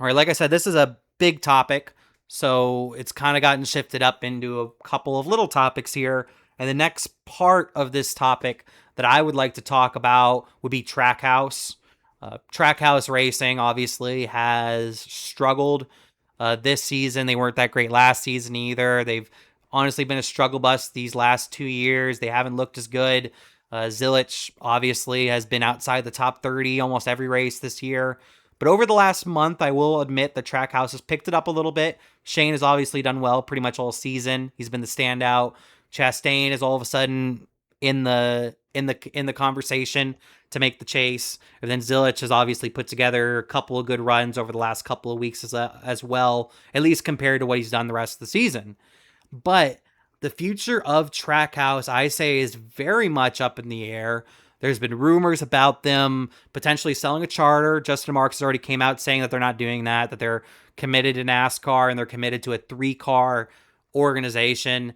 All right, like I said, this is a big topic, so it's kind of gotten shifted up into a couple of little topics here. And the next part of this topic that I would like to talk about would be Trackhouse. Trackhouse racing obviously has struggled this season. They weren't that great last season either. They've honestly been a struggle bus these last 2 years. They haven't looked as good. Zilich obviously has been outside the top 30 almost every race this year. But over the last month, I will admit the Trackhouse has picked it up a little bit. Shane has obviously done well pretty much all season. He's been the standout. Chastain is all of a sudden in the conversation to make the chase. And then Zilich has obviously put together a couple of good runs over the last couple of weeks as well, at least compared to what he's done the rest of the season. But the future of Trackhouse, I say, is very much up in the air. There's been rumors about them potentially selling a charter. Justin Marks already came out saying that they're not doing that, that they're committed to NASCAR and they're committed to a 3-car organization.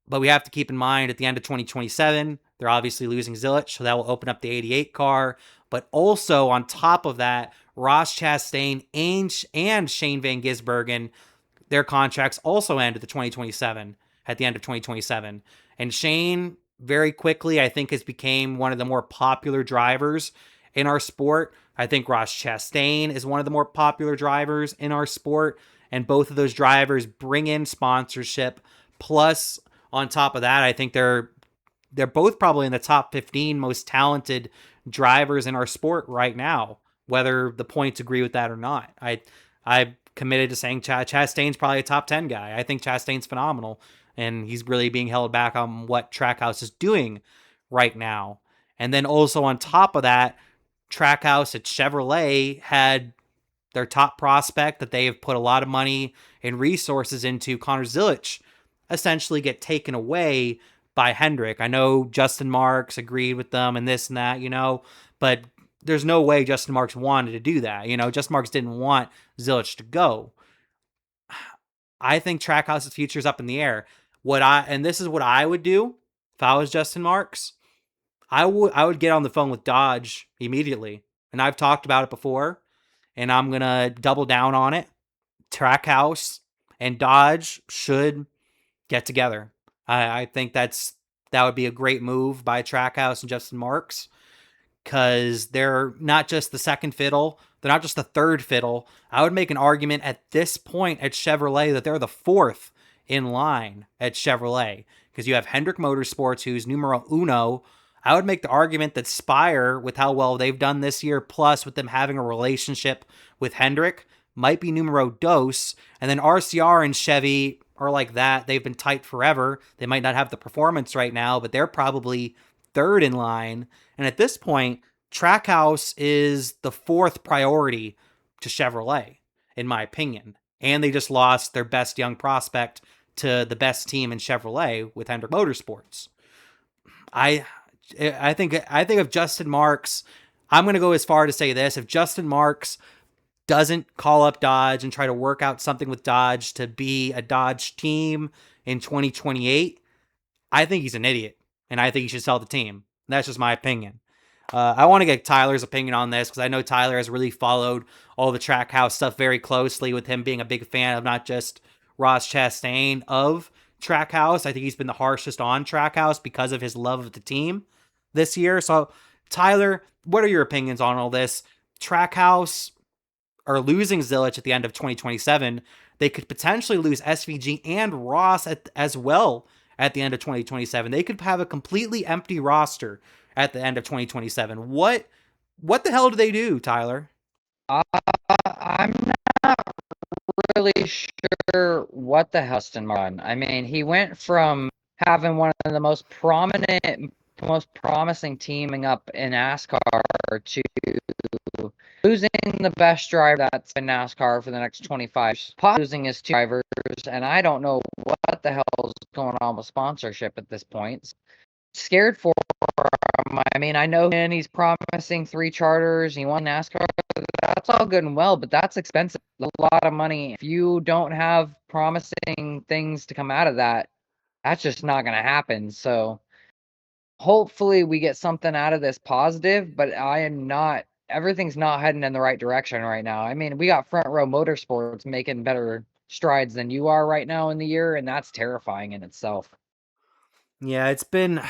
But we have to keep in mind at the end of 2027, they're obviously losing Zilich, so that will open up the 88 car. But also on top of that, Ross Chastain and Shane Van Gisbergen, their contracts also end at the end of 2027. And Shane very quickly, I think, has become one of the more popular drivers in our sport. I think Ross Chastain is one of the more popular drivers in our sport. And both of those drivers bring in sponsorship. Plus, on top of that, I think they're both probably in the top 15 most talented drivers in our sport right now, whether the points agree with that or not. I committed to saying Chastain's probably a top 10 guy. I think Chastain's phenomenal, and he's really being held back on what Trackhouse is doing right now. And then also on top of that, Trackhouse at Chevrolet had their top prospect that they have put a lot of money and resources into, Connor Zilich, essentially get taken away by Hendrick. I know Justin Marks agreed with them and this and that, but there's no way Justin Marks wanted to do that. Justin Marks didn't want Zilich to go. I think Trackhouse's future is up in the air. And this is what I would do if I was Justin Marks. I would get on the phone with Dodge immediately. And I've talked about it before, and I'm gonna double down on it. Trackhouse and Dodge should get together. I think that would be a great move by Trackhouse and Justin Marks, because they're not just the second fiddle, they're not just the third fiddle. I would make an argument at this point at Chevrolet that they're the fourth in line at Chevrolet, because you have Hendrick Motorsports, who's numero uno. I would make the argument that Spire, with how well they've done this year, plus with them having a relationship with Hendrick, might be numero dos. And then RCR and Chevy are like that. They've been tight forever. They might not have the performance right now, but they're probably third in line. And at this point, Trackhouse is the fourth priority to Chevrolet, in my opinion. And they just lost their best young prospect to the best team in Chevrolet with Hendrick Motorsports. I I think if Justin Marks, I'm going to go as far to say this: if Justin Marks doesn't call up Dodge and try to work out something with Dodge to be a Dodge team in 2028, I think he's an idiot, and I think he should sell the team. That's just my opinion. I want to get Tyler's opinion on this, because I know Tyler has really followed all the Trackhouse stuff very closely, with him being a big fan of not just Ross Chastain of Trackhouse. I think he's been the harshest on Trackhouse because of his love of the team this year. So, Tyler, what are your opinions on all this? Trackhouse are losing Zilich at the end of 2027. They could potentially lose SVG and Ross as well at the end of 2027. They could have a completely empty roster at the end of 2027. What the hell do they do, Tyler? Uh, I'm not really sure what the hell Aston Martin. I mean, he went from having one of the most promising teaming up in NASCAR to losing the best driver that's in NASCAR for the next 25 years, losing his two drivers, and I don't know what the hell is going on with sponsorship at this point. Scared for him. I mean, I know and he's promising 3 charters. He won NASCAR. That's all good and well, but that's expensive. A lot of money. If you don't have promising things to come out of that, that's just not going to happen. So hopefully we get something out of this positive, but I am not everything's not heading in the right direction right now. I mean, we got Front Row Motorsports making better strides than you are right now in the year, and that's terrifying in itself. Yeah, it's been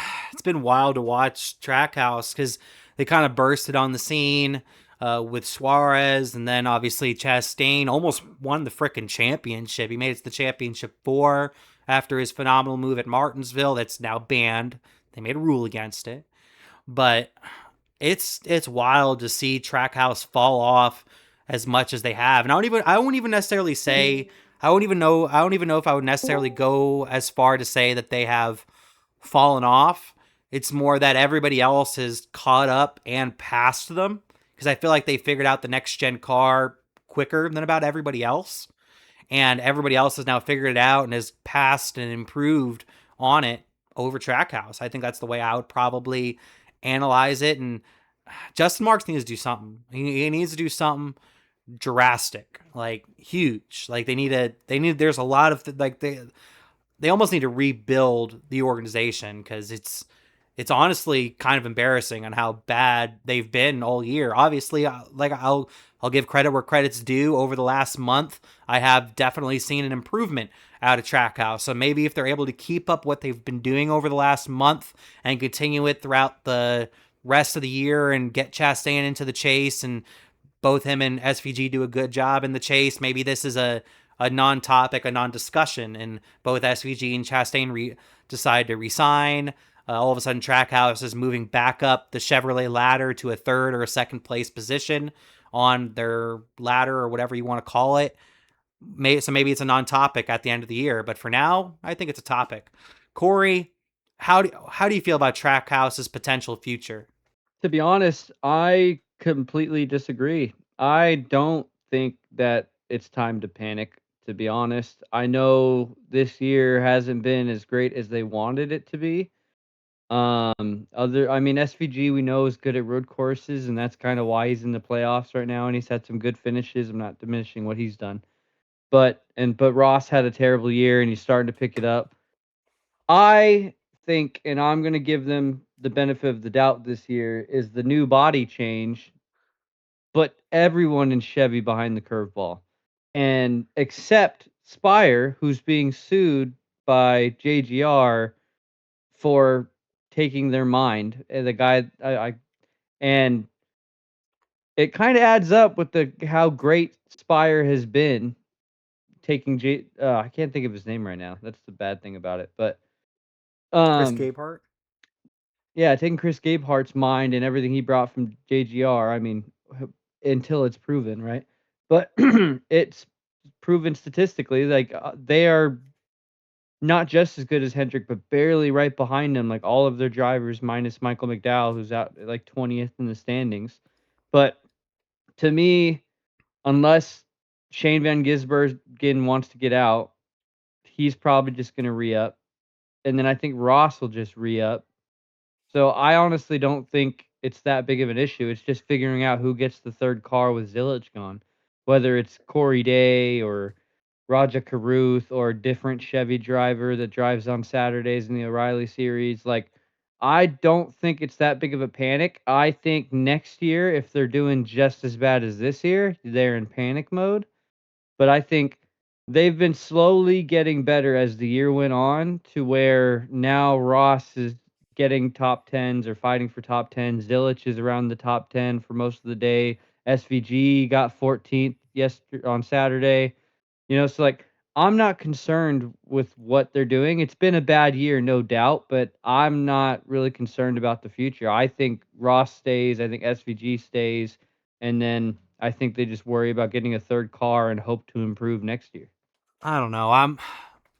wild to watch Trackhouse because they kind of bursted on the scene with Suarez, and then obviously Chastain almost won the frickin' championship. He made it to the championship 4 after his phenomenal move at Martinsville. That's now banned. They made a rule against it, but it's wild to see Trackhouse fall off as much as they have. And I won't even necessarily say I don't even know if I would necessarily go as far to say that they have fallen off. It's more that everybody else has caught up and passed them because I feel like they figured out the next gen car quicker than about everybody else. And everybody else has now figured it out and has passed and improved on it over Trackhouse. I think that's the way I would probably analyze it. And Justin Marks needs to do something. He needs to do something drastic, like huge. Like there's a lot of they almost need to rebuild the organization because it's honestly kind of embarrassing on how bad they've been all year. Obviously, I'll give credit where credit's due. Over the last month, I have definitely seen an improvement out of Trackhouse. So maybe if they're able to keep up what they've been doing over the last month and continue it throughout the rest of the year and get Chastain into the chase and both him and SVG do a good job in the chase, maybe this is a non-topic, a non-discussion, and both SVG and Chastain decide to resign. All of a sudden, Trackhouse is moving back up the Chevrolet ladder to a third or a second place position on their ladder or whatever you want to call it. So maybe it's a non-topic at the end of the year, but for now, I think it's a topic. Cory, how do you feel about Trackhouse's potential future? To be honest, I completely disagree. I don't think that it's time to panic, to be honest. I know this year hasn't been as great as they wanted it to be. I mean, SVG we know is good at road courses, and that's kind of why he's in the playoffs right now, and he's had some good finishes. I'm not diminishing what he's done, but Ross had a terrible year, and he's starting to pick it up. I think, and I'm going to give them the benefit of the doubt this year, is the new body change, but everyone in Chevy behind the curveball. And except Spire, who's being sued by JGR for taking their mind. And the guy, and it kind of adds up with the how great Spire has been taking I can't think of his name right now. That's the bad thing about it. But Chris um Gabehart? yeah, taking Chris Gabehart's mind and everything he brought from JGR, I mean, until it's proven, right? But it's proven statistically, like, they are not just as good as Hendrick, but barely right behind him, like all of their drivers minus Michael McDowell, who's out like 20th in the standings. But to me, unless Shane Van Gisbergen wants to get out, he's probably just going to re up. And then I think Ross will just re up. So I honestly don't think it's that big of an issue. It's just figuring out who gets the third car with Zilich gone, whether it's Corey Day or Raja Caruth or a different Chevy driver that drives on Saturdays in the O'Reilly series. Like, I don't think it's that big of a panic. I think next year, if they're doing just as bad as this year, they're in panic mode. But I think they've been slowly getting better as the year went on to where now Ross is getting top tens or fighting for top tens. Zilich is around the top 10 for most of the day. SVG got 14th yesterday on Saturday. So like I'm not concerned with what they're doing. It's been a bad year, no doubt, but I'm not really concerned about the future. I think Ross stays. I think SVG stays. And then I think they just worry about getting a third car and hope to improve next year. I don't know.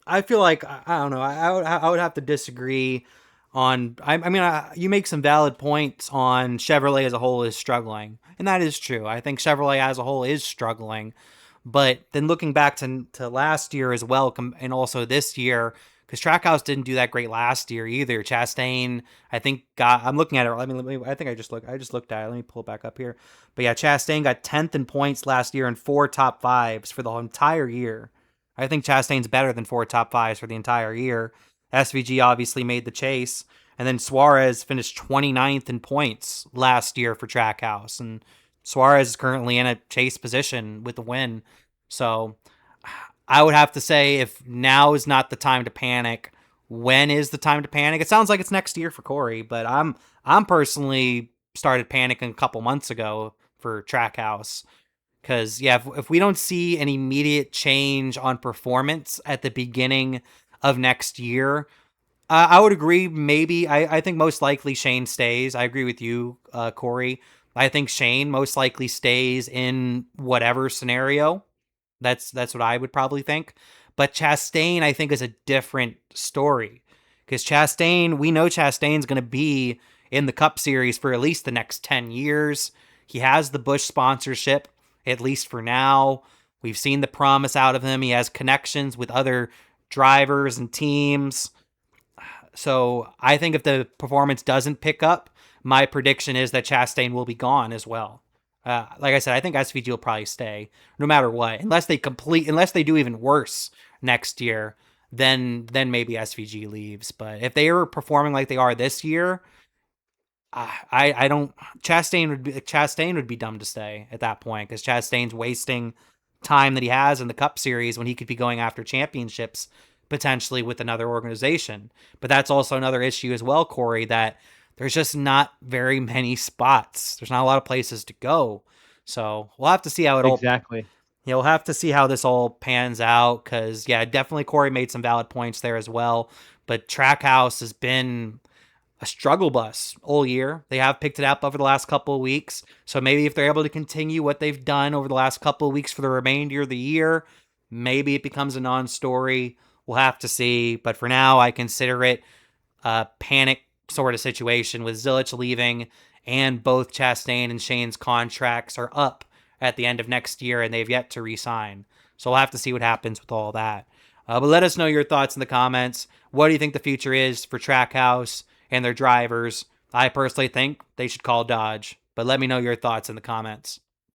I feel like I don't know. I would have to disagree on. I mean, you make some valid points on Chevrolet as a whole is struggling, and that is true. I think Chevrolet as a whole is struggling, but then looking back to last year as well, and also this year, because Trackhouse didn't do that great last year either. Chastain, I think got. I'm looking at it. I think I just looked at it. Let me pull it back up here. But yeah, Chastain got 10th in points last year and 4 top 5s for the entire year. I think Chastain's better than 4 top 5s for the entire year. SVG obviously made the chase. And then Suarez finished 29th in points last year for Trackhouse. And Suarez is currently in a chase position with the win. So I would have to say, if now is not the time to panic, when is the time to panic? It sounds like it's next year for Cory, but I'm personally started panicking a couple months ago for Trackhouse. Because, yeah, if we don't see an immediate change on performance at the beginning of next year, I would agree. Maybe I think most likely Shane stays. I agree with you, Cory. I think Shane most likely stays in whatever scenario. That's what I would probably think. But Chastain, I think, is a different story because Chastain, we know Chastain's going to be in the Cup Series for at least the next 10 years. He has the Busch sponsorship, at least for now. We've seen the promise out of him. He has connections with other drivers and teams. So I think if the performance doesn't pick up, my prediction is that Chastain will be gone as well. Like I said, I think SVG will probably stay no matter what, unless they do even worse next year. Then maybe SVG leaves. But if they are performing like they are this year, I don't. Chastain would be dumb to stay at that point because Chastain's wasting time that he has in the Cup Series when he could be going after championships potentially with another organization. But that's also another issue as well, Cory, that there's just not very many spots. There's not a lot of places to go. So we'll have to see how it all. Exactly. Yeah, we'll have to see how this all pans out because, yeah, definitely Cory made some valid points there as well. But Trackhouse has been a struggle bus all year. They have picked it up over the last couple of weeks. So maybe if they're able to continue what they've done over the last couple of weeks for the remainder of the year, maybe it becomes a non-story. We'll have to see. But for now, I consider it a panic sort of situation with Zilich leaving and both Chastain and Shane's contracts are up at the end of next year and they've yet to re-sign. So we'll have to see what happens with all that. But let us know your thoughts in the comments. What do you think the future is for Trackhouse and their drivers? I personally think they should call Dodge, but let me know your thoughts in the comments.